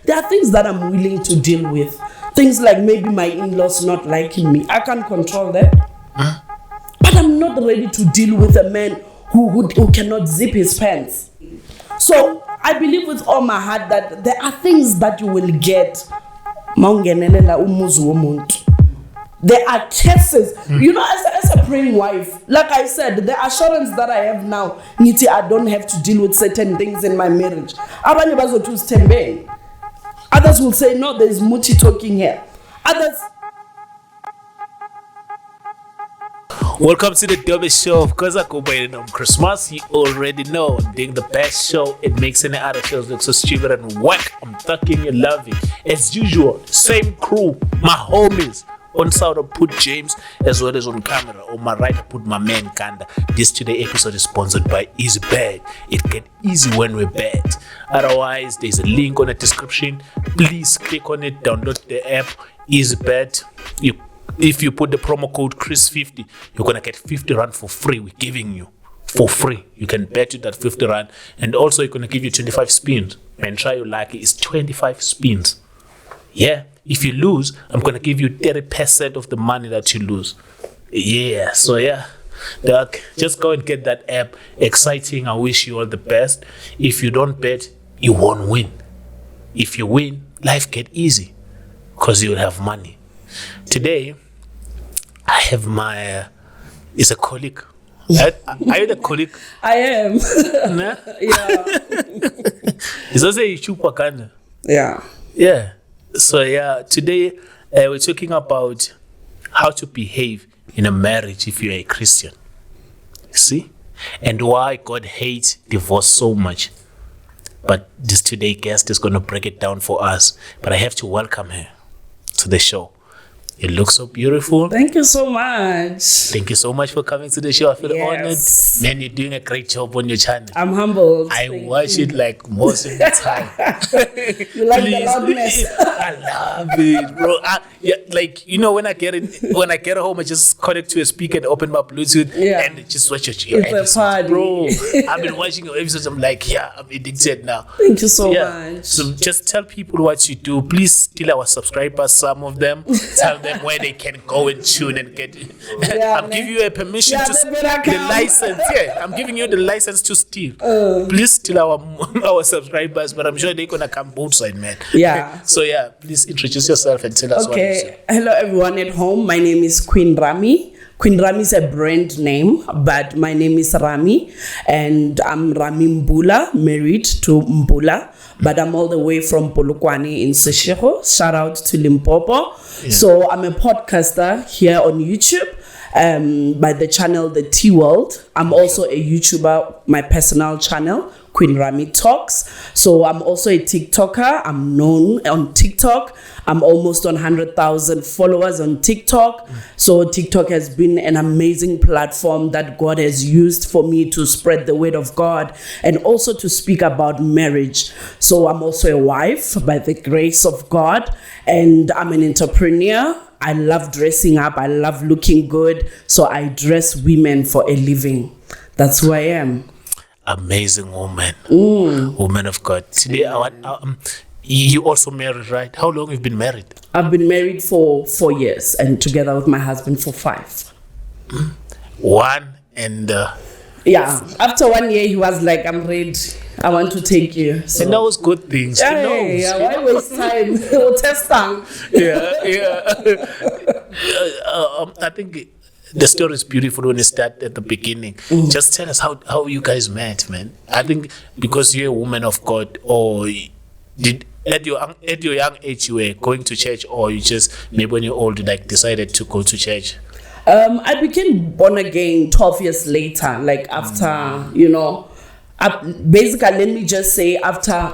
There are things that I'm willing to deal with. Things like maybe my in-laws not liking me. I can't control that. But I'm not ready to deal with a man who cannot zip his pants. So I believe with all my heart that there are things that you will get. There are cases, you know, as a praying wife, like I said, the assurance that I have now, Niti, I don't have to deal with certain things in my marriage. Others will say, no, there is Muti talking here. Others. Welcome to the dumbest show. Of course, I go by the name Christmas. You already know I'm doing the best show. It makes any other shows look so stupid and whack. I'm talking you love it. As usual, same crew, my homies. On side I put James as well as on camera. On my right I put my man Kanda. This today episode is sponsored by Easy Bed. It get easy when we're bad. Otherwise, there's a link on the description. Please click on it, download the app Easy Bed. If you put the promo code Chris50, you're gonna get 50 rand for free. We're giving you for free. You can bet you that 50 rand, and also you're gonna give you 25 spins. Man, try your lucky. It's 25 spins. Yeah. If you lose, I'm going to give you 30% of the money that you lose. Yeah, so yeah. Doc, just go and get that app. Exciting. I wish you all the best. If you don't bet, you won't win. If you win, life get easy because you'll have money. Today, I have my, it's a colleague. Are you the colleague? I am. Nah? Yeah. It's also a chupakana. Yeah. Yeah. So yeah, today we're talking about how to behave in a marriage if you're a Christian. See? And why God hates divorce so much. But this today guest is going to break it down for us. But I have to welcome her to the show. You look so beautiful. Thank you so much. Thank you so much for coming to the show. I feel honored. Man, you're doing a great job on your channel. I'm humbled. I watch it like most of the time. You like the loudness? I love it, bro. Yeah, like, you know, when I get home, I just connect to a speaker and open my Bluetooth and just watch your episodes, a party. Bro. I've been watching your episodes. I'm like, yeah, I'm addicted now. Thank you so much. So just tell people what you do. Please tell our subscribers, some of them, tell them where they can go and tune and get it. I'm giving you a permission to the license. Yeah, I'm giving you the license to steal. Please tell our subscribers, but I'm sure they're gonna come both sides, man. Yeah. So yeah, please introduce yourself and tell us what you say. Hello everyone at home. My name is Queen Rammy. Queen Rammy is a brand name, but my name is Rammy, and I'm Rammy Mbula, married to Mbula, but I'm all the way from Polokwane in Seshego. Shout out to Limpopo. Yeah. So I'm a podcaster here on YouTube by the channel The T World. I'm also a YouTuber, my personal channel, Queen Rammy Talks. So I'm also a TikToker. I'm known on TikTok. I'm almost on 100,000 followers on TikTok. So TikTok has been an amazing platform that God has used for me to spread the word of God and also to speak about marriage. So I'm also a wife by the grace of God, and I'm an entrepreneur. I love dressing up. I love looking good. So I dress women for a living. That's who I am. Amazing woman. Woman of God. Today, you also married, right? How long have you been married? I've been married for 4 years and together with my husband for 5. One and... yeah, after 1 year, he was like, I'm ready. I want to take you. So. He knows good things. Yeah, why waste time? We'll test time. Yeah. I think the story is beautiful when you start at the beginning. Just tell us how you guys met, man. I think because you're a woman of God, or at your young age you were going to church, or you just maybe when you're old like decided to go to church. I became born again 12 years later, like after, basically, let me just say after,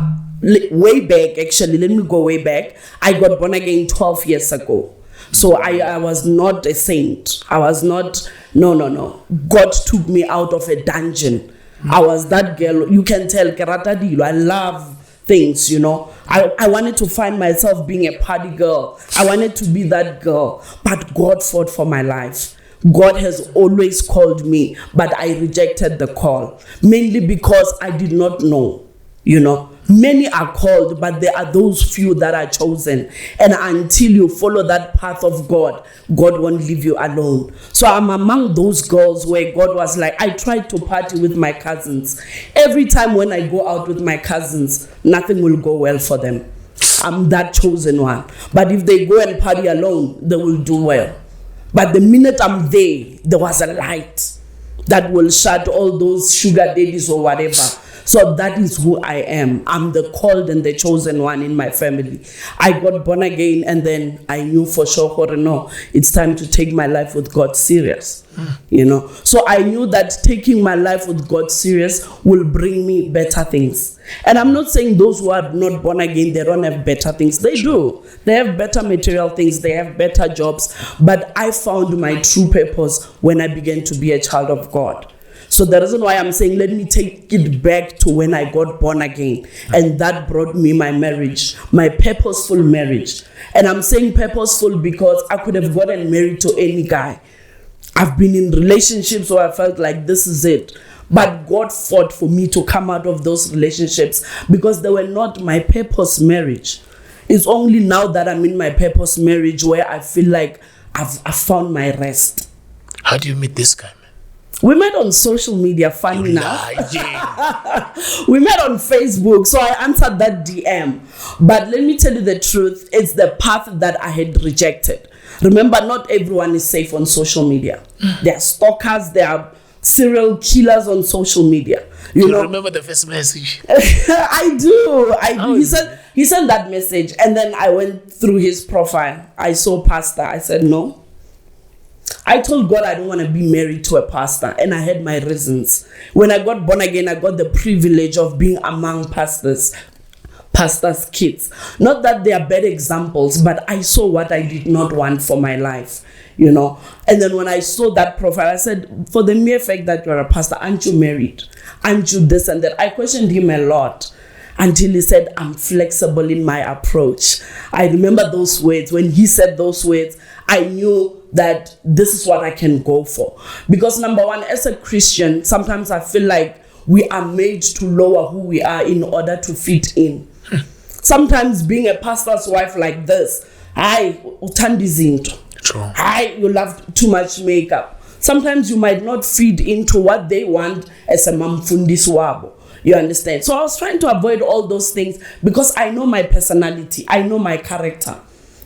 way back, actually, let me go way back. I got born again 12 years ago. So I was not a saint. I was not, no. God took me out of a dungeon. I was that girl, you can tell, I love things, I wanted to find myself being a party girl. I wanted to be that girl, but God fought for my life. God has always called me, but I rejected the call, mainly because I did not know, Many are called, but there are those few that are chosen. And until you follow that path of God, God won't leave you alone. So I'm among those girls where God was like, I tried to party with my cousins. Every time when I go out with my cousins, nothing will go well for them. I'm that chosen one. But if they go and party alone, they will do well. But the minute I'm there was a light that will shut all those sugar daddies or whatever. So that is who I am. I'm the called and the chosen one in my family. I got born again, and then I knew for sure, no, it's time to take my life with God serious. You know, so I knew that taking my life with God serious will bring me better things. And I'm not saying those who are not born again, they don't have better things. They do. They have better material things. They have better jobs. But I found my true purpose when I began to be a child of God. So the reason why I'm saying, let me take it back to when I got born again. And that brought me my marriage, my purposeful marriage. And I'm saying purposeful because I could have gotten married to any guy. I've been in relationships where I felt like this is it. But God fought for me to come out of those relationships because they were not my purpose marriage. It's only now that I'm in my purpose marriage where I feel like I've found my rest. How do you meet this guy, man? We met on social media, funny enough. We met on Facebook, so I answered that DM. But let me tell you the truth, it's the path that I had rejected. Remember, not everyone is safe on social media. There are stalkers, there are serial killers on social media. You know, remember the first message? I do. He sent that message, and then I went through his profile. I saw pastor. I said no. I told God I don't want to be married to a pastor, and I had my reasons. When I got born again, I got the privilege of being among pastors' kids. Not that they are bad examples, but I saw what I did not want for my life, you know. And then when I saw that profile, I said, for the mere fact that you're a pastor, aren't you married? Aren't you this and that? I questioned him a lot until he said, I'm flexible in my approach. I remember those words. When he said those words, I knew that this is what I can go for. Because number one, as a Christian, sometimes I feel like we are made to lower who we are in order to fit in. Sometimes being a pastor's wife like this, you love too much makeup. Sometimes you might not feed into what they want as a mamfundis wabo. You understand? So I was trying to avoid all those things because I know my personality. I know my character,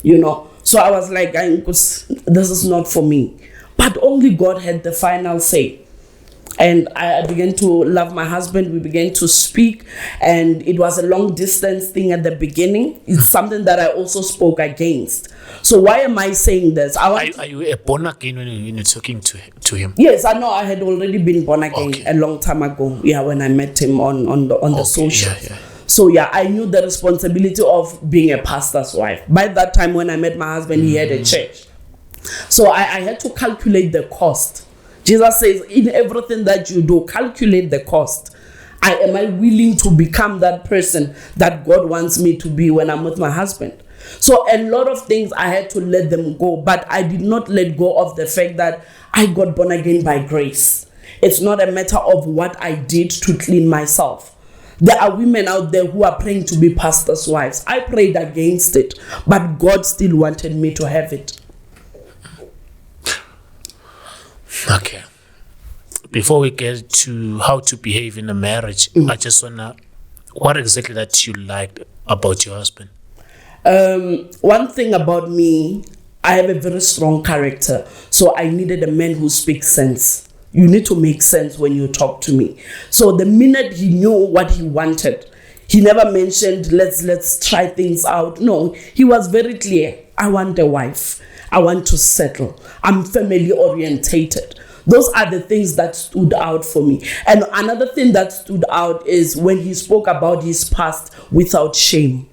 you know. So I was like, this is not for me. But only God had the final say. And I began to love my husband. We began to speak. And it was a long distance thing at the beginning. It's something that I also spoke against. So why am I saying this? Are you born again when you're talking to him? Yes, I know. I had already been born again a long time ago. Yeah, when I met him on the social. Yeah. So yeah, I knew the responsibility of being a pastor's wife. By that time, when I met my husband, he had a church. So I had to calculate the cost. Jesus says, in everything that you do, calculate the cost. Am I willing to become that person that God wants me to be when I'm with my husband? So a lot of things I had to let them go, but I did not let go of the fact that I got born again by grace. It's not a matter of what I did to clean myself. There are women out there who are praying to be pastors' wives. I prayed against it, but God still wanted me to have it. Okay. Before we get to how to behave in a marriage, I just wanna, what exactly that you liked about your husband? One thing about me, I have a very strong character. So I needed a man who speaks sense. You need to make sense when you talk to me. So the minute he knew what he wanted, he never mentioned, let's try things out. No, he was very clear. I want a wife. I want to settle. I'm family orientated. Those are the things that stood out for me. And another thing that stood out is when he spoke about his past without shame.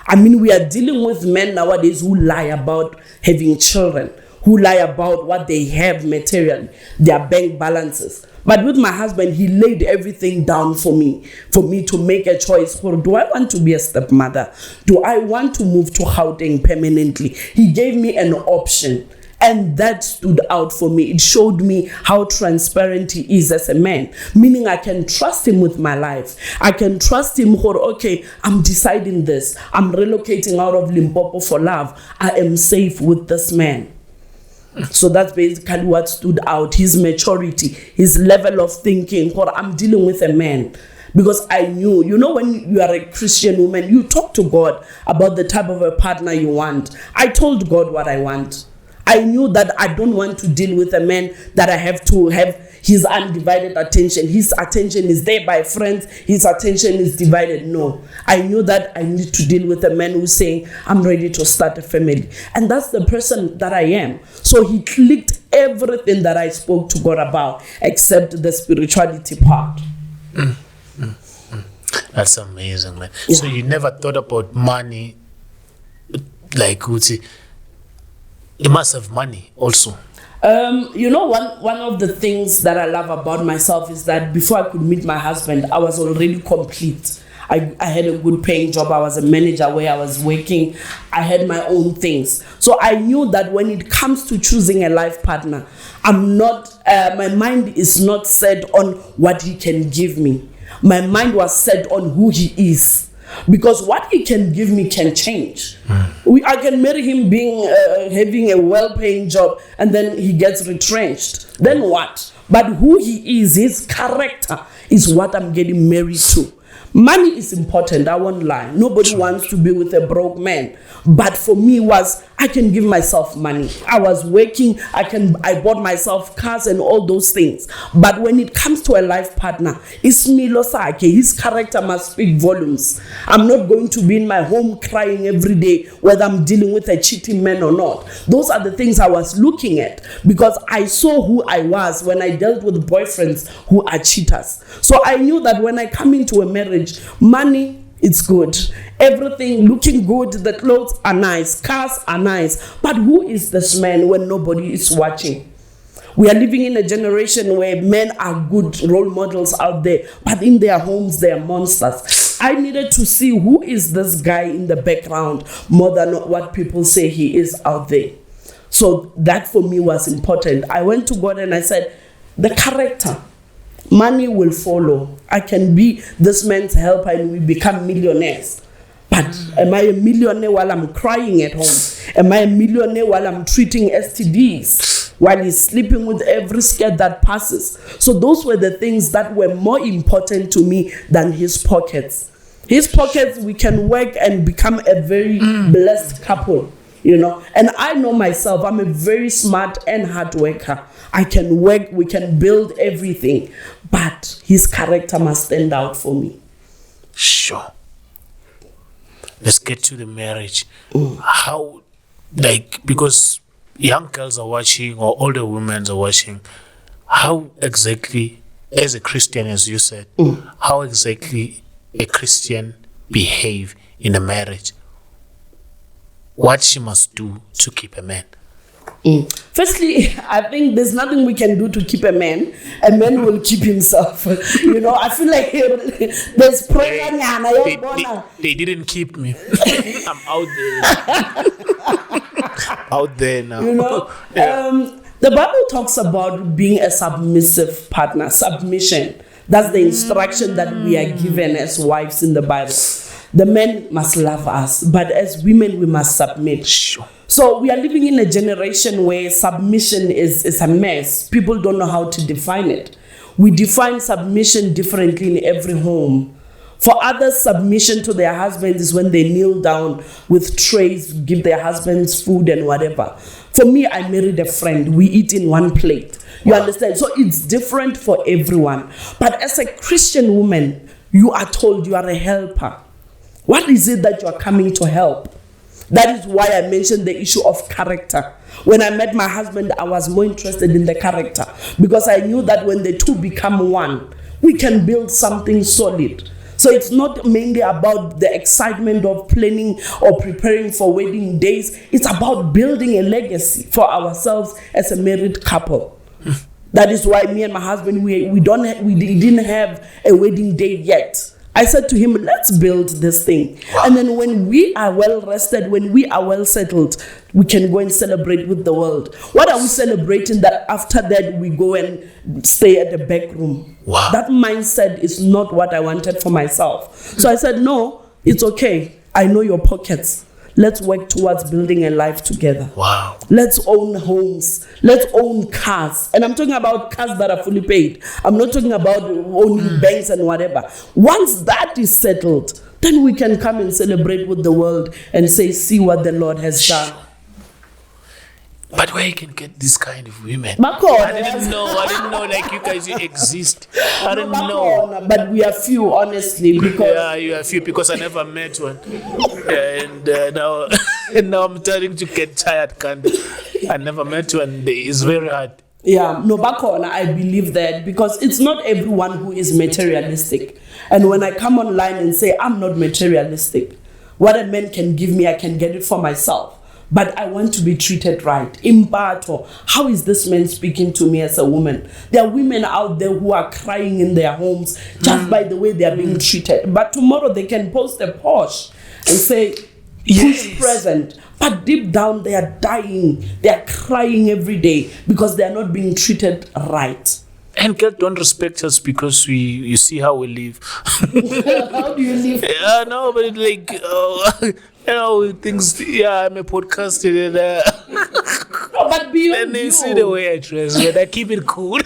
I mean, we are dealing with men nowadays who lie about having children, who lie about what they have materially, their bank balances. But with my husband, he laid everything down for me to make a choice. Do I want to be a stepmother? Do I want to move to Gauteng permanently? He gave me an option. And that stood out for me. It showed me how transparent he is as a man, meaning I can trust him with my life. I can trust him for, okay, I'm deciding this. I'm relocating out of Limpopo for love. I am safe with this man. So that's basically what stood out, his maturity, his level of thinking, or I'm dealing with a man. Because I knew, when you are a Christian woman, you talk to God about the type of a partner you want. I told God what I want. I knew that I don't want to deal with a man that I have to have his undivided attention. His attention is there by friends. His attention is divided. No. I knew that I need to deal with a man who's saying, I'm ready to start a family. And that's the person that I am. So he clicked everything that I spoke to God about, except the spirituality part. That's amazing, man. Yeah. So you never thought about money, like, you must have money also. One of the things that I love about myself is that before I could meet my husband, I was already complete. I had a good paying job. I was a manager where I was working. I had my own things. So I knew that when it comes to choosing a life partner, my mind is not set on what he can give me. My mind was set on who he is. Because what he can give me can change. I can marry him having a well-paying job, and then he gets retrenched. Then what? But who he is, his character, is what I'm getting married to. Money is important, I won't lie. Nobody wants to be with a broke man. But for me I can give myself money. I was working, I bought myself cars and all those things. But when it comes to a life partner, it's Milo Sake. His character must speak volumes. I'm not going to be in my home crying every day whether I'm dealing with a cheating man or not. Those are the things I was looking at, because I saw who I was when I dealt with boyfriends who are cheaters. So I knew that when I come into a marriage, money, it's good. Everything looking good, the clothes are nice, cars are nice. But who is this man when nobody is watching? We are living in a generation where men are good role models out there, but in their homes they are monsters. I needed to see who is this guy in the background more than what people say he is out there. So that for me was important. I went to God and I said, the character. Money will follow. I can be this man's helper and we become millionaires. But am I a millionaire while I'm crying at home? Am I a millionaire while I'm treating STDs? While he's sleeping with every skirt that passes? So those were the things that were more important to me than his pockets. His pockets, we can work and become a very blessed couple. And I know myself, I'm a very smart and hard worker. I can work, we can build everything, but his character must stand out for me. Sure. Let's get to the marriage. How, because young girls are watching or older women are watching, how exactly, as a Christian, as you said, how exactly a Christian behave in a marriage? What she must do to keep a man? Firstly, I think there's nothing we can do to keep a man. A man will keep himself. I feel like there's pressure. They didn't keep me. I'm out there. Out there now. The Bible talks about being a submissive partner. Submission. That's the instruction that we are given as wives in the Bible. The men must love us, but as women, we must submit. Sure. So we are living in a generation where submission is a mess. People don't know how to define it. We define submission differently in every home. For others, submission to their husbands is when they kneel down with trays, give their husbands food and whatever. For me, I married a friend. We eat in one plate. You understand? So it's different for everyone. But as a Christian woman, you are told you are a helper. What is it that you are coming to help? That is why I mentioned the issue of character. When I met my husband, I was more interested in the character, because I knew that when the two become one, we can build something solid. So it's not mainly about the excitement of planning or preparing for wedding days. It's about building a legacy for ourselves as a married couple. That is why me and my husband, we didn't have a wedding date yet. I said to him, let's build this thing. Wow. And then when we are well rested, when we are well settled, we can go and celebrate with the world. What are we celebrating that after that we go and stay at the back room? Wow. That mindset is not what I wanted for myself. So I said, no, it's okay. I know your pockets. Let's work towards building a life together. Wow. Let's own homes. Let's own cars. And I'm talking about cars that are fully paid. I'm not talking about owning banks and whatever. Once that is settled, then we can come and celebrate with the world and say, see what the Lord has done. But where you can get this kind of women? Bakhona, I didn't know like you guys exist. I didn't know. Bakhona, but we are few, honestly, because Yeah, you are few because I never met one. Yeah, and now and now I'm starting to get tired. I never met one. It's very hard. yeah, no, Bakhona, I believe that because it's not everyone who is materialistic. And when I come online and say I'm not materialistic, what a man can give me, I can get it for myself. But I want to be treated right. Impato. How is this man speaking to me as a woman? There are women out there who are crying in their homes just by the way they are being treated. But tomorrow they can post a Porsche and say, push present. But deep down they are dying. They are crying every day because they are not being treated right. And girls don't respect us because you see how we live. How do you live? Yeah, no, but like, things. Yeah, I'm a podcaster, and No, but beyond then they you. see the way I dress, but I keep it cool.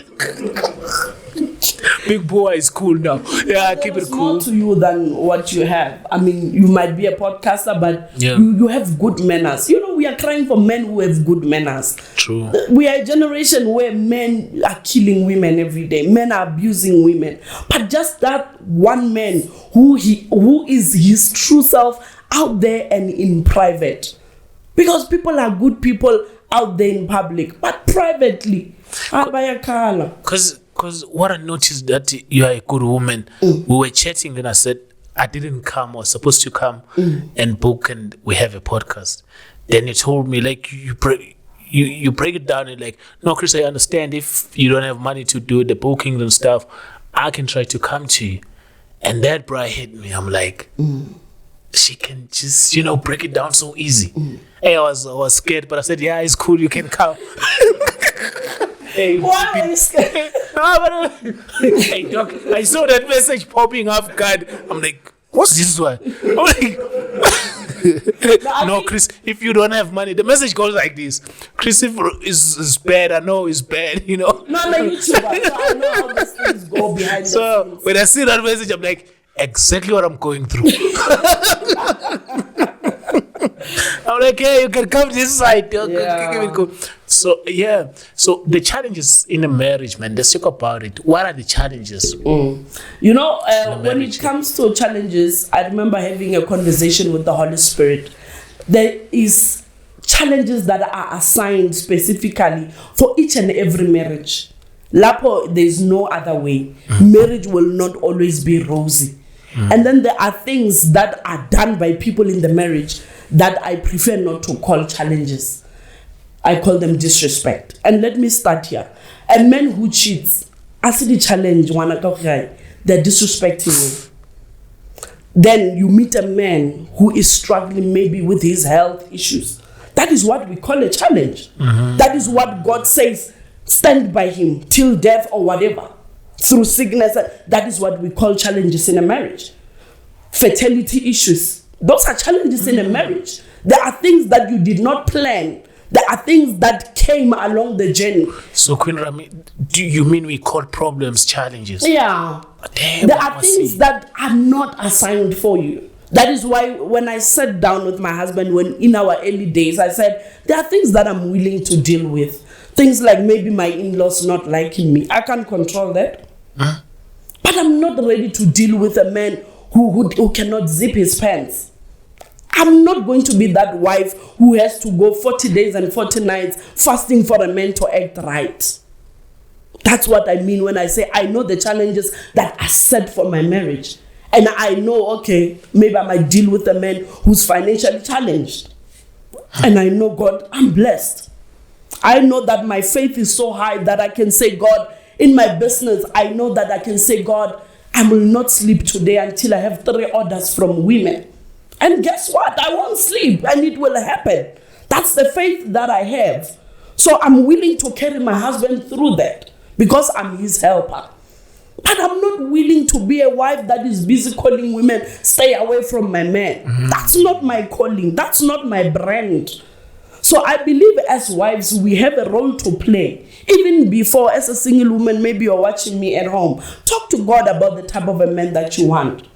Big boy is cool now. Yeah, I keep it There's cool. more to you than what you have. I mean, you might be a podcaster, but Yeah. you have good manners. You know, we are crying for men who have good manners. True. We are a generation where men are killing women every day. Men are abusing women. But just that one man who is his true self out there and in private. Because people are good people out there in public, but privately. Because what I noticed that you are a good woman. We were chatting and I said, I didn't come. I was supposed to come and book and we have a podcast. Then you told me like you break it down and like, no, Chris, I understand if you don't have money to do the bookings and stuff, I can try to come to you. And that bra hit me. I'm like, she can just, break it down so easy. Hey, I was scared, but I said, yeah, it's cool, you can come. Hey, Why are you scared? Hey, doc, I saw that message popping up, God. I'm like, what's this one? I'm like, no, Chris, if you don't have money, the message goes like this. Chris, if is bad, I know it's bad, No, I'm a YouTuber, so I know how these things go behind the So scenes. when I see that message, I'm like, exactly what I'm going through. I'm like, hey, you can come this side. Yeah. So the challenges in a marriage, man, let's talk about it. What are the challenges? When it marriage. comes to challenges, I remember having a conversation with the Holy Spirit. There is challenges that are assigned specifically for each and every marriage. Lapo, there's no other way. Marriage will not always be rosy. And then there are things that are done by people in the marriage that I prefer not to call challenges. I call them disrespect. And let me start here. A man who cheats, I see the challenge, they're disrespecting you. Then you meet a man who is struggling maybe with his health issues. That is what we call a challenge. That is what God says, stand by him till death or whatever. Through sickness, that is what we call challenges in a marriage. Fertility issues, those are challenges in a marriage. There are things that you did not plan. There are things that came along the journey. So, Queen Rammy, do you mean we call problems challenges? Yeah. Damn, There are things that are not assigned for you. That is why when I sat down with my husband, when in our early days, I said, there are things that I'm willing to deal with. Things like maybe my in-laws not liking me. I can't control that. But I'm not ready to deal with a man who cannot zip his pants. I'm not going to be that wife who has to go 40 days and 40 nights fasting for a man to act right. That's what I mean when I say I know the challenges that are set for my marriage. And I know, okay, maybe I might deal with a man who's financially challenged. And I know, God, I'm blessed. I know that my faith is so high that I can say, God, in my business, I know that I can say, God, I will not sleep today until I have 3 orders from women. And guess what? I won't sleep and it will happen. That's the faith that I have. So I'm willing to carry my husband through that because I'm his helper. But I'm not willing to be a wife that is busy calling women, stay away from my man. That's not my calling. That's not my brand. So I believe as wives, we have a role to play. Even before, as a single woman, maybe you're watching me at home, talk to God about the type of a man that you want.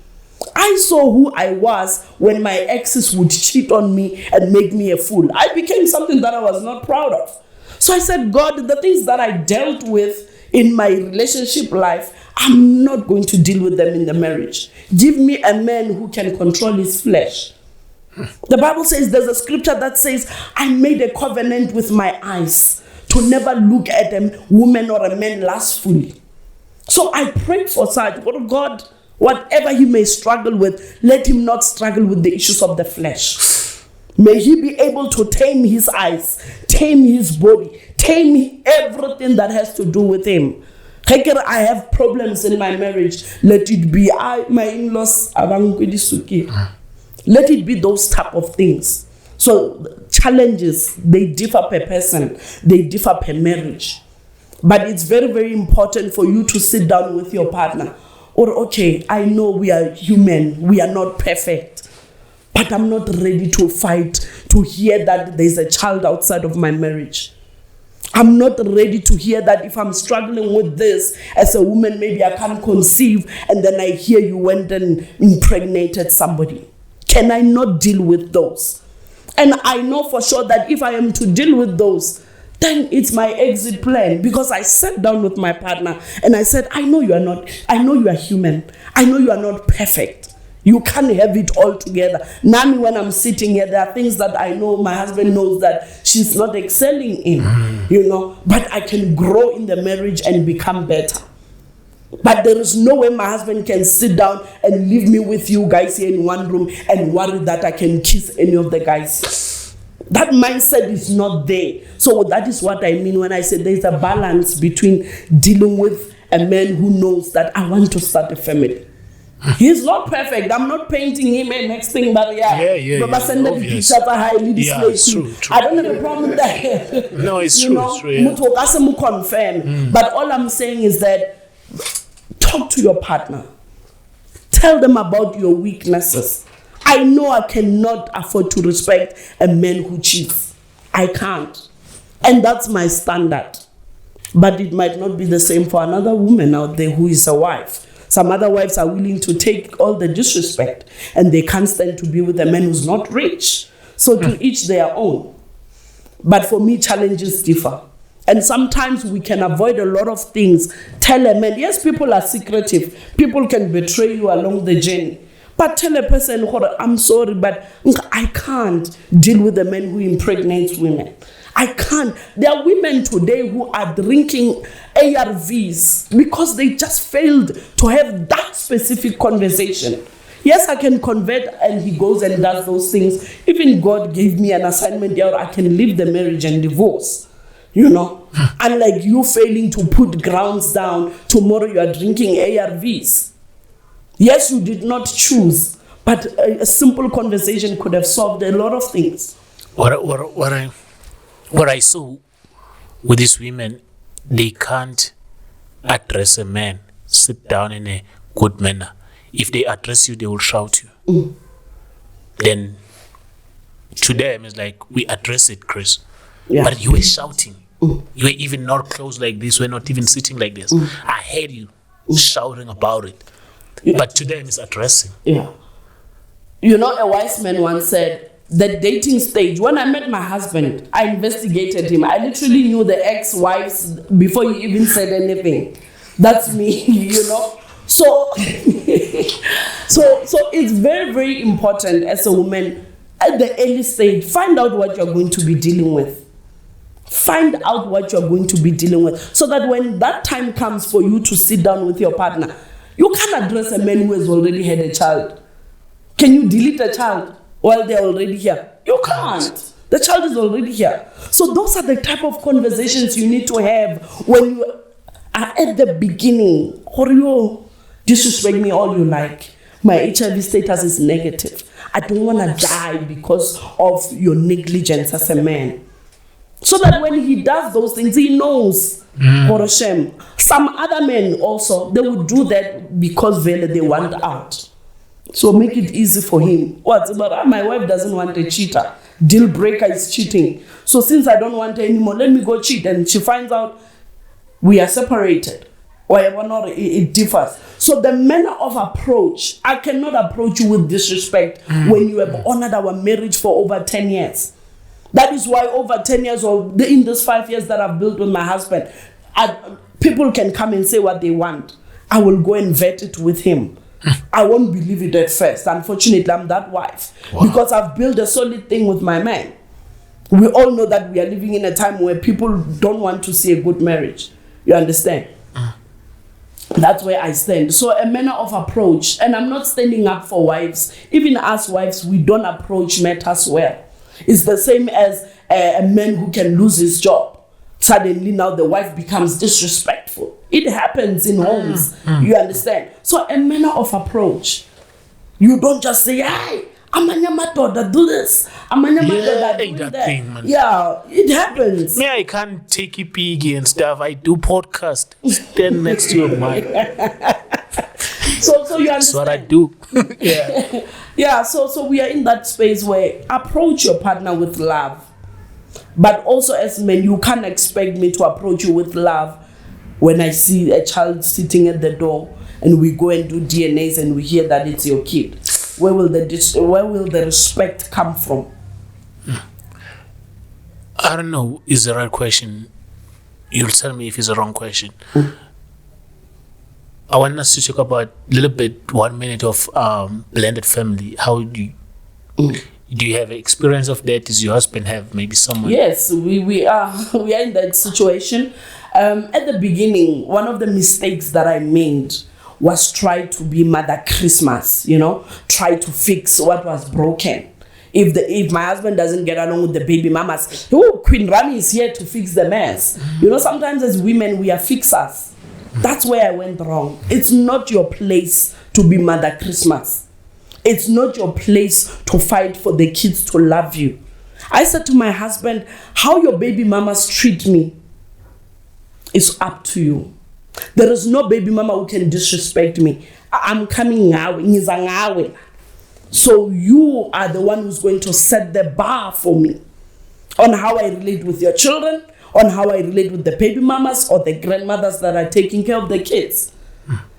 I saw who I was when my exes would cheat on me and make me a fool. I became something that I was not proud of. So I said, God, the things that I dealt with in my relationship life, I'm not going to deal with them in the marriage. Give me a man who can control his flesh. The Bible says, there's a scripture that says, I made a covenant with my eyes to never look at a woman or a man lustfully. So I prayed for such. Oh God, whatever he may struggle with, let him not struggle with the issues of the flesh. May he be able to tame his eyes, tame his body, tame everything that has to do with him. I have problems in my marriage. Let it be my in-laws. Let it be those type of things. So challenges, they differ per person. They differ per marriage. But it's very, very important for you to sit down with your partner. Or, okay, I know we are human. We are not perfect. But I'm not ready to fight to hear that there's a child outside of my marriage. I'm not ready to hear that if I'm struggling with this as a woman, maybe I can't conceive, and then I hear you went and impregnated somebody. Can I not deal with those? And I know for sure that if I am to deal with those, then it's my exit plan, because I sat down with my partner and I said, I know you are human. I know you are not perfect. You can't have it all together. Now, when I'm sitting here, there are things that I know my husband knows that she's not excelling in, but I can grow in the marriage and become better. But there is no way my husband can sit down and leave me with you guys here in one room and worry that I can kiss any of the guys. That mindset is not there. So that is what I mean when I say there's a balance between dealing with a man who knows that I want to start a family. He's not perfect. I'm not painting him a next thing, but it's true. I don't have a problem with that. No, it's true. But all I'm saying is that talk to your partner. Tell them about your weaknesses. I know I cannot afford to respect a man who cheats. I can't. And that's my standard. But it might not be the same for another woman out there who is a wife. Some other wives are willing to take all the disrespect and they can't stand to be with a man who's not rich. So to each their own. But for me, challenges differ. And sometimes we can avoid a lot of things. Tell a man, yes, people are secretive. People can betray you along the journey. But tell a person, I'm sorry, but I can't deal with a man who impregnates women. I can't. There are women today who are drinking ARVs because they just failed to have that specific conversation. Yes, I can convert, and he goes and does those things. Even God gave me an assignment there, I can leave the marriage and divorce. Unlike you failing to put grounds down, tomorrow you are drinking ARVs. Yes, you did not choose, but a simple conversation could have solved a lot of things. What I saw with these women, they can't address a man, sit down in a good manner. If they address you, they will shout you. Then to them, it's like, we address it, Chris. Yeah. But you were shouting. You were even not close like this. We're not even sitting like this. I heard you shouting about it. Yeah. But to them, it's addressing. Yeah. A wise man once said, the dating stage, when I met my husband, I investigated him. I literally knew the ex-wives before he even said anything. That's me, So it's very, very important as a woman at the early stage, find out what you're going to be dealing with. Find out what you're going to be dealing with so that when that time comes for you to sit down with your partner, you can't address a man who has already had a child. Can you delete a child while they're already here? You can't. The child is already here. So those are the type of conversations you need to have when you are at the beginning. Disrespect me all you like. My HIV status is negative. I don't want to die because of your negligence as a man. So that when he does those things, he knows. For a shame. Some other men also, they would do that because they want out. So make it easy for him. What? But my wife doesn't want a cheater. Deal breaker is cheating. So since I don't want her anymore, let me go cheat. And she finds out we are separated. Whatever, not it differs. So the manner of approach, I cannot approach you with disrespect when you have honored our marriage for over 10 years. That is why over 10 years or in these 5 years that I've built with my husband, people can come and say what they want. I will go and vet it with him. I won't believe it at first. Unfortunately, I'm that wife. Wow. Because I've built a solid thing with my man. We all know that we are living in a time where people don't want to see a good marriage. You understand? That's where I stand. So a manner of approach, and I'm not standing up for wives. Even us wives, we don't approach matters well. It's the same as a man who can lose his job. Suddenly now the wife becomes disrespectful. It happens in homes. You understand? So a manner of approach. You don't just say, hey, Amanyamatoda, do this. Amanyamatoda, do that. Thing, man. Yeah, it happens. Me, I can't take it piggy and stuff. I do podcast. Stand next to your mic. So you understand? That's what I do. Yeah. Yeah, so we are in that space where approach your partner with love. But also as men, you can't expect me to approach you with love when I see a child sitting at the door and we go and do DNAs and we hear that it's your kid. Where will the respect come from? I don't know. Is the right question? You'll tell me if it's the wrong question. I want us to talk about a little bit 1 minute of blended family. How do you have experience of that? Does your husband have maybe someone? Yes, we are in that situation. At the beginning, one of the mistakes that I made was try to be Mother Christmas, try to fix what was broken. If my husband doesn't get along with the baby mamas, Queen Rammy is here to fix the mess. Sometimes as women, we are fixers. That's where I went wrong. It's not your place to be Mother Christmas. It's not your place to fight for the kids to love you. I said to my husband, how your baby mamas treat me is up to you. There is no baby mama who can disrespect me. I'm coming now. So you are the one who's going to set the bar for me on how I relate with your children, on how I relate with the baby mamas or the grandmothers that are taking care of the kids.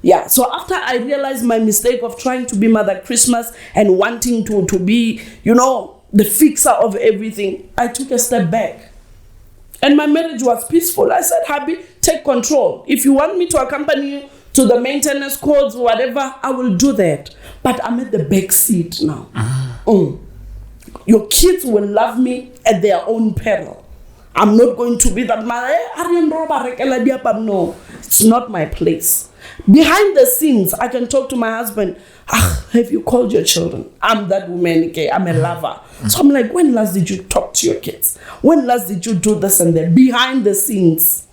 Yeah, so after I realized my mistake of trying to be Mother Christmas and wanting to be, the fixer of everything, I took a step back. And my marriage was peaceful. I said, Habi, take control. If you want me to accompany you to the maintenance codes or whatever, I will do that. But I'm at the back seat now. Your kids will love me at their own peril. I'm not going to be that man. No, it's not my place. Behind the scenes, I can talk to my husband. Have you called your children? I'm that woman, okay? I'm a lover. So I'm like, when last did you talk to your kids? When last did you do this and that? Behind the scenes.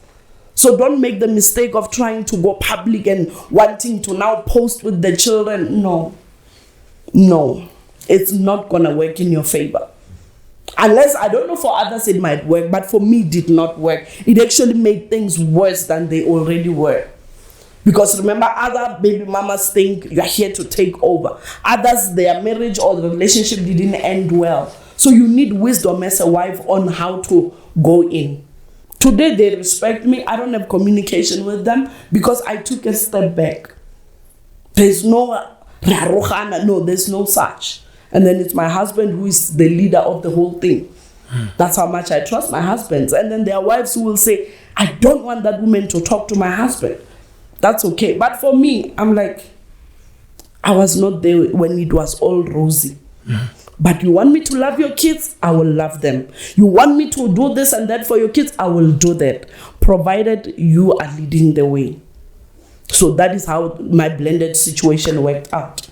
So don't make the mistake of trying to go public and wanting to now post with the children. No, it's not going to work in your favor. Unless, I don't know, for others it might work, but for me it did not work. It actually made things worse than they already were. Because remember, other baby mamas think you're here to take over. Others, their marriage or the relationship didn't end well. So you need wisdom as a wife on how to go in. Today they respect me. I don't have communication with them because I took a step back. There's no there's no such. And then it's my husband who is the leader of the whole thing. That's how much I trust my husbands. And then there are wives who will say, I don't want that woman to talk to my husband. That's okay. But for me, I'm like, I was not there when it was all rosy. But you want me to love your kids? I will love them. You want me to do this and that for your kids? I will do that, provided you are leading the way. So that is how my blended situation worked out.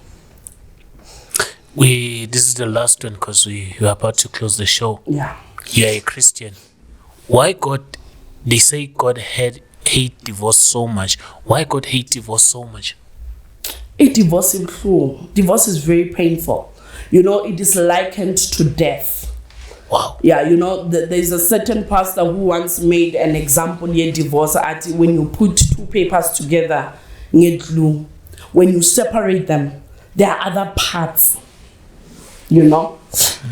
This is the last one because we're about to close the show. Yeah. You're a Christian. Why they say God hate divorce so much. Why God hate divorce so much? Divorce is very painful. It is likened to death. Wow. Yeah, there's a certain pastor who once made an example here, divorce, when you put two papers together, when you separate them, there are other parts,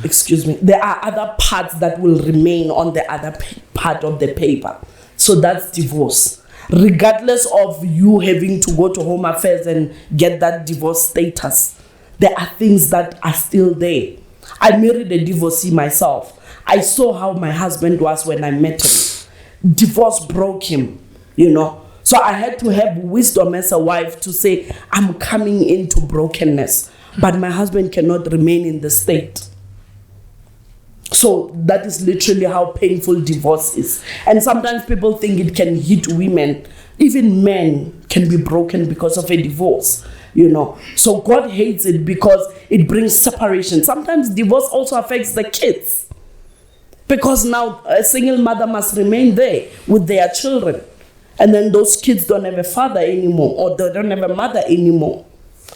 excuse me, there are other parts that will remain on the other part of the paper. So that's divorce. Regardless of you having to go to Home Affairs and get that divorce status, there are things that are still there. I married a divorcee myself. I saw how my husband was when I met him. Divorce broke him, So I had to have wisdom as a wife to say, I'm coming into brokenness, but my husband cannot remain in the state. So that is literally how painful divorce is. And sometimes people think it can hit women. Even men can be broken because of a divorce, So God hates it because it brings separation. Sometimes divorce also affects the kids, because now a single mother must remain there with their children. And then those kids don't have a father anymore, or they don't have a mother anymore.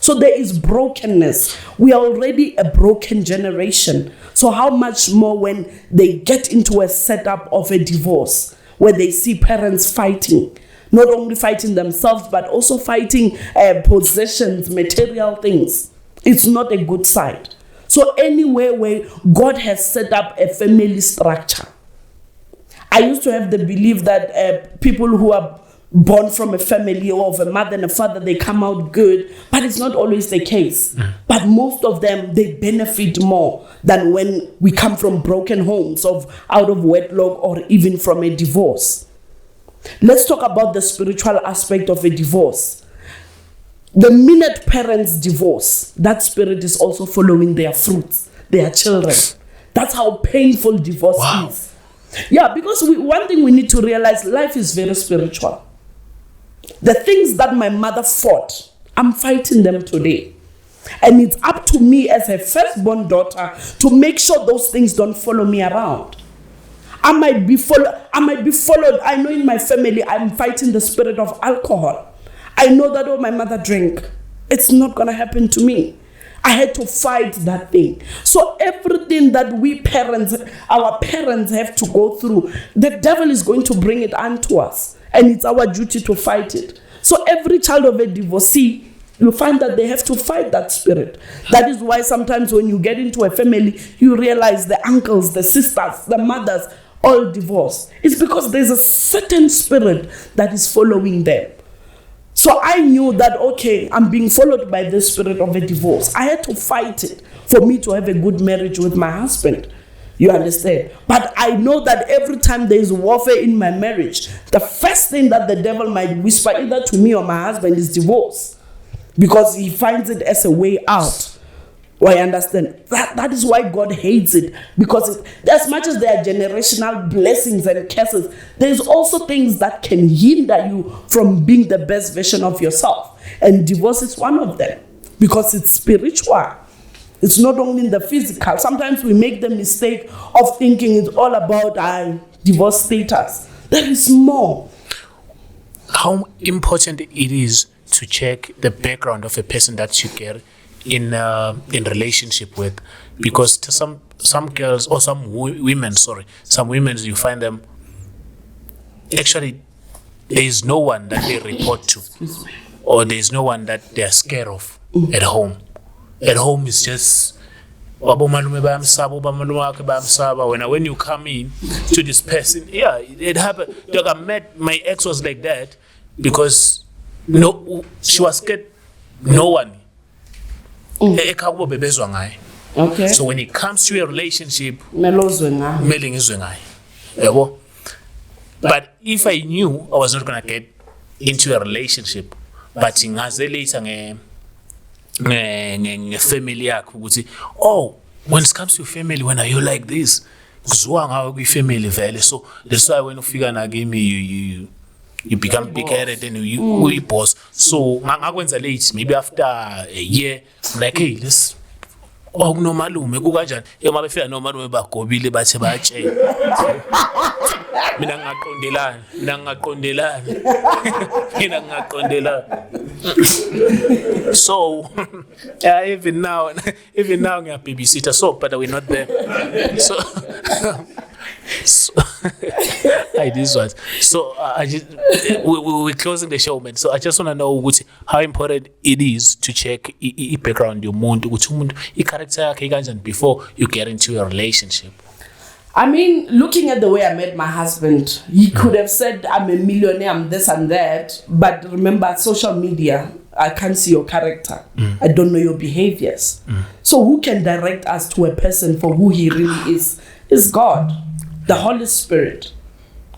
So there is brokenness. We are already a broken generation. So how much more when they get into a setup of a divorce, where they see parents fighting, not only fighting themselves, but also fighting possessions, material things. It's not a good side. So anywhere where God has set up a family structure, I used to have the belief that people who are born from a family or of a mother and a father, they come out good, but it's not always the case. But most of them, they benefit more than when we come from broken homes, out of wedlock, or even from a divorce. Let's talk about the spiritual aspect of a divorce. The minute parents divorce, that spirit is also following their fruits, their children. That's how painful divorce is. Yeah, because one thing we need to realize, life is very spiritual. The things that my mother fought, I'm fighting them today. And it's up to me as her firstborn daughter to make sure those things don't follow me around. I might be followed. I know in my family, I'm fighting the spirit of alcohol. I know that, my mother drank. It's not going to happen to me. I had to fight that thing. So everything that our parents have to go through, the devil is going to bring it onto us. And it's our duty to fight it. So every child of a divorcee, you find that they have to fight that spirit. That is why sometimes when you get into a family, you realize the uncles, the sisters, the mothers, all divorced. It's because there's a certain spirit that is following them. So I knew that, I'm being followed by the spirit of a divorce. I had to fight it for me to have a good marriage with my husband. You understand? But I know that every time there is warfare in my marriage, the first thing that the devil might whisper either to me or my husband is divorce. Because he finds it as a way out. I understand. That is why God hates it. Because as much as there are generational blessings and curses, there's also things that can hinder you from being the best version of yourself. And divorce is one of them. Because it's spiritual. It's not only in the physical. Sometimes we make the mistake of thinking it's all about our divorce status. There is more. How important it is to check the background of a person that you get in relationship with, because to some girls or some women you find them actually there is no one that they report to, or there is no one that they are scared of at home. At home is just when you come in to this person, it happened. My ex was like that because she was scared. No one. Okay. So when it comes to a relationship, but if I knew I was not gonna get into a relationship, but family, when it comes to family, when are you like this? Family, so that's why when you figure you become big-headed and you boss. So maybe after a year, I'm like, hey, let's kunomalume kukanjani uma befika nomalume bagobile bathi bayatshela mina ngingaqondelana so even now ngiyababysita so but we're not there so this one. So I just we're closing the show, man. So I just want to know how important it is to check background yomuntu ukuthi umuntu character yakhe kanjani before you get into a relationship. I mean, looking at the way I met my husband, he could have said, I'm a millionaire, I'm this and that. But remember, social media, I can't see your character. I don't know your behaviors. So who can direct us to a person for who he really is? Is God, the Holy Spirit.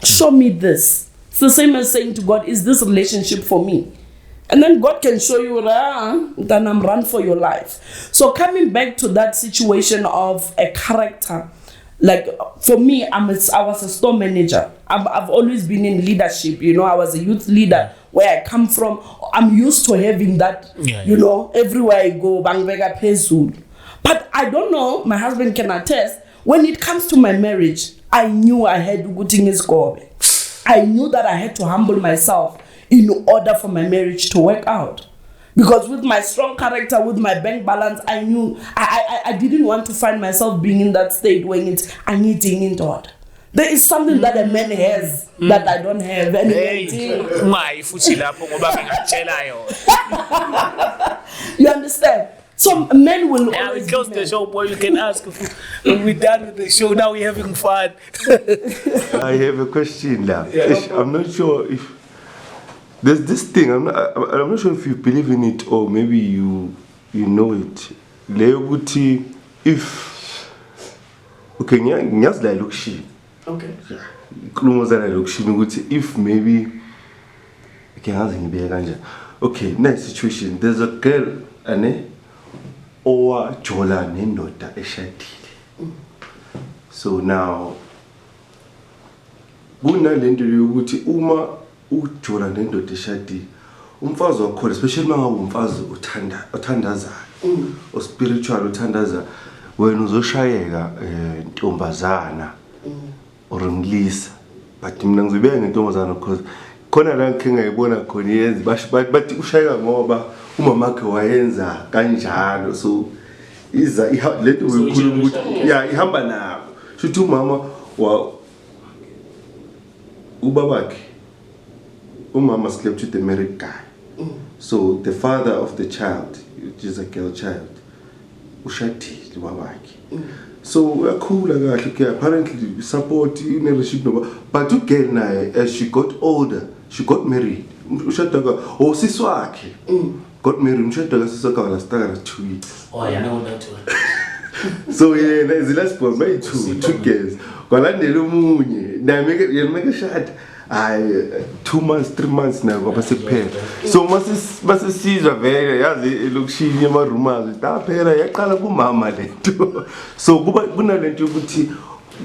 Show me this. It's the same as saying to God, is this relationship for me? And then God can show you, then I'm run for your life. So coming back to that situation of a character, like for me, I was a store manager. I've always been in leadership. I was a youth leader where I come from. I'm used to having that, everywhere I go, bangvega pezul. But I don't know, my husband can attest, when it comes to my marriage, I knew I had to I knew that I had to humble myself in order for my marriage to work out. Because with my strong character, with my bank balance, I knew I didn't want to find myself being in that state when I'm eating into it. There is something that a man has that I don't have. You understand? So men will now we close the show, boy. You can ask if we're done with the show. Now we're having fun. I have a question now. I'm not sure if there's this thing. I'm not sure if you believe in it or maybe you know it. If okay, okay. If maybe okay, nice situation. There's a girl or jola nendoda eshadile. So now kunalento yokuthi uma ujola nendoda eshadile umfazi wakho especially manga umfazi uthandazayo o spiritual uthandaza wena uzoshayeka ntombazana or umlisa but mina ngizobeka ngentombazana because khona la ngike ngayibona khona yenzi bathi ushayeka ngoba umama wakhe wayenza kanjalo so iza lethu uyikhuluma ukuthi ihamba nawo shothi umama wa ubabakhe umama slept with the married guy so the father of the child which is a girl child ushadile babakhe so uyakhula kahle ke apparently support in a relationship but to girl naye as she got older she got married ushada ka osisi wakhe got married umshado kasisaka last 2 weeks. Oh yeah, I know that one. So yeah, there's the last one by two girls. Kwalandela umunye. Na make shot. 2 months, 3 months now ngoba sekuphela. So masisizwa vele yazi elokushini ema rumors taphela yaqala kumama lento. So kuba kunalento ukuthi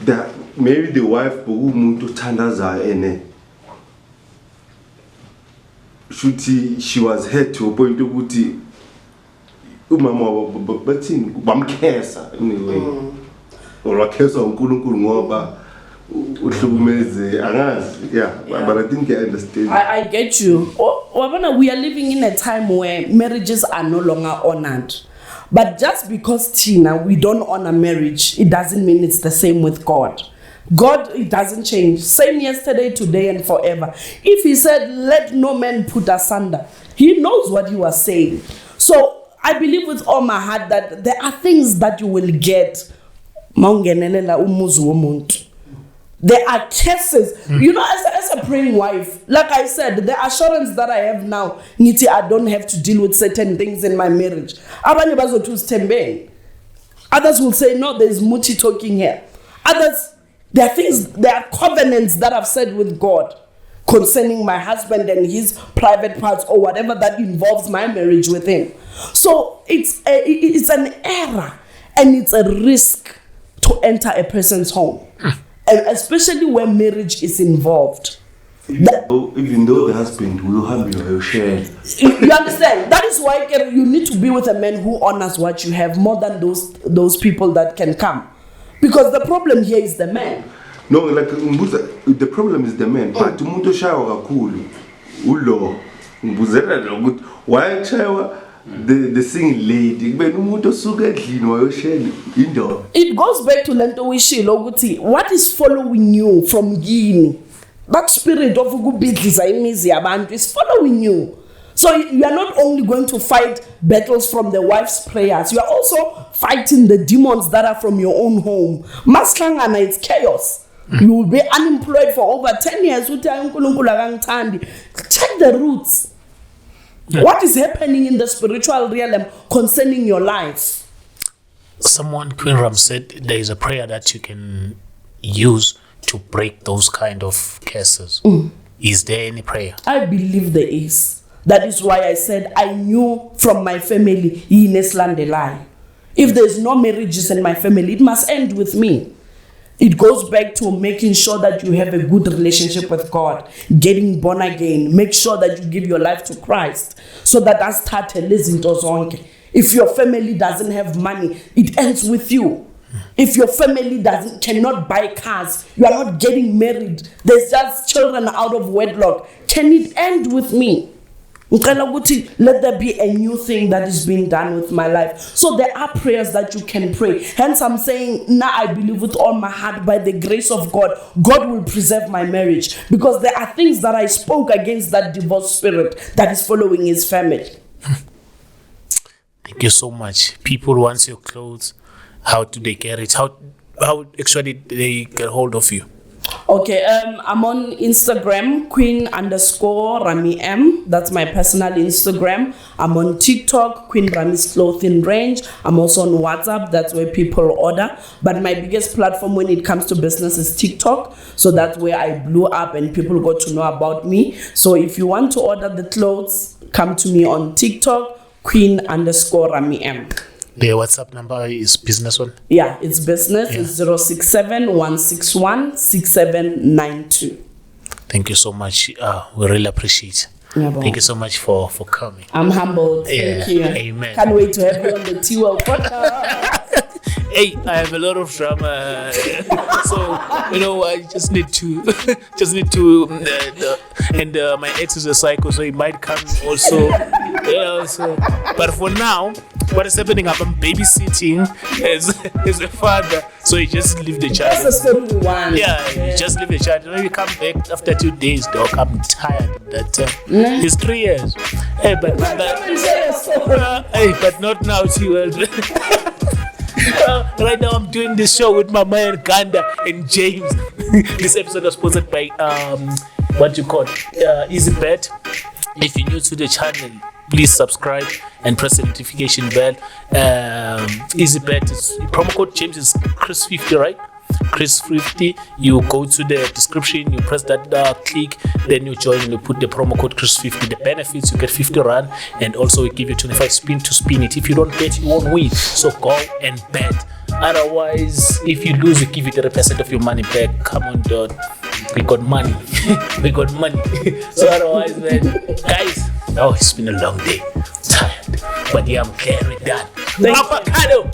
that maybe the wife umuntu uthandazayo ene she was hurt to a point ukuthi umama bathini bamkhesa anyway or wakhesa uNkulunkulu ngoba uhlukumeze angazi but I think I understand. I get you. We are living in a time where marriages are no longer honored. But just because Tina we don't honor marriage, it doesn't mean it's the same with God. God, it doesn't change. Same yesterday, today, and forever. If he said, let no man put asunder, he knows what he was saying. So I believe with all my heart that there are things that you will get. There are cases, as a praying wife, like I said, the assurance that I have now, I don't have to deal with certain things in my marriage. Others will say, no, there's Muti talking here. Others, there are covenants that I've said with God concerning my husband and his private parts or whatever that involves my marriage with him. So it's an error and it's a risk to enter a person's home. And especially when marriage is involved. Even though the husband will have your share. You understand? That is why you need to be with a man who honors what you have more than those people that can come. Because the problem here is the man. No, like the problem is the man. But umuntu shawa kakhulu ulo ngibuzela ukuthi why chawa the single lady kube umuntu osuka endlini wayoshela indoda. It goes back to lento wishilo ukuthi what is following you from yini? That spirit of ukubhidliza imizi yabantu is following you. So you are not only going to fight battles from the wife's prayers, you are also fighting the demons that are from your own home. Maslangana, it's chaos. You will be unemployed for over 10 years. Check the roots. What is happening in the spiritual realm concerning your life? Someone, Queen Ram, said there is a prayer that you can use to break those kind of curses. Is there any prayer? I believe there is. That is why I said I knew from my family, if there's no marriages in my family, it must end with me. It goes back to making sure that you have a good relationship with God, getting born again, make sure that you give your life to Christ, so that I start izinto zonke. If your family doesn't have money, it ends with you. If your family cannot buy cars, you are not getting married, there's just children out of wedlock, can it end with me? Let there be a new thing that is being done with my life. So there are prayers that you can pray. Hence I'm saying, now I believe with all my heart, by the grace of God, God will preserve my marriage. Because there are things that I spoke against that divorce spirit that is following his family. Thank you so much. People want your clothes. How do they get it? How actually they get hold of you? Okay, I'm on Instagram, Queen_Rammy M. That's my personal Instagram. I'm on TikTok, Queen Rammy's Clothing Range. I'm also on WhatsApp. That's where people order. But my biggest platform when it comes to business is TikTok. So that's where I blew up and people got to know about me. So if you want to order the clothes, come to me on TikTok, Queen_Rammy M. The WhatsApp number is business one? Yeah, it's business. Yeah. It's 067-161-6792. Thank you so much. We really appreciate it. Yeah, thank you so much for coming. I'm humbled. Thank you. Amen. Can't wait to have you on the T-Well podcast. Hey, I have a lot of drama, so I just need to, and my ex is a psycho, so he might come also. But for now, what is happening? I'm babysitting as a father, so you just leave the child. That's the story we want. Yeah, you just leave the child. When you come back after 2 days, dog, I'm tired of that time. It's 3 years. Hey, but not now, T-Well. Right now I'm doing this show with my man Ganda and James. This episode was sponsored by Easy Bet. If you're new to the channel, please subscribe and press the notification bell. Easy Bet is promo code James is Chris50, right? Chris50. You go to the description, you press that click, then you join and you put the promo code Chris50. The benefits, you get 50 rand, and also we give you 25 spin to spin it. If you don't bet, you won't win, so go and bet. Otherwise, if you lose, we give you 30% of your money back. Come on, dog, we got money. We got money. So otherwise, man, guys, it's been a long day, tired, but yeah, I'm glad we're done. Avocado.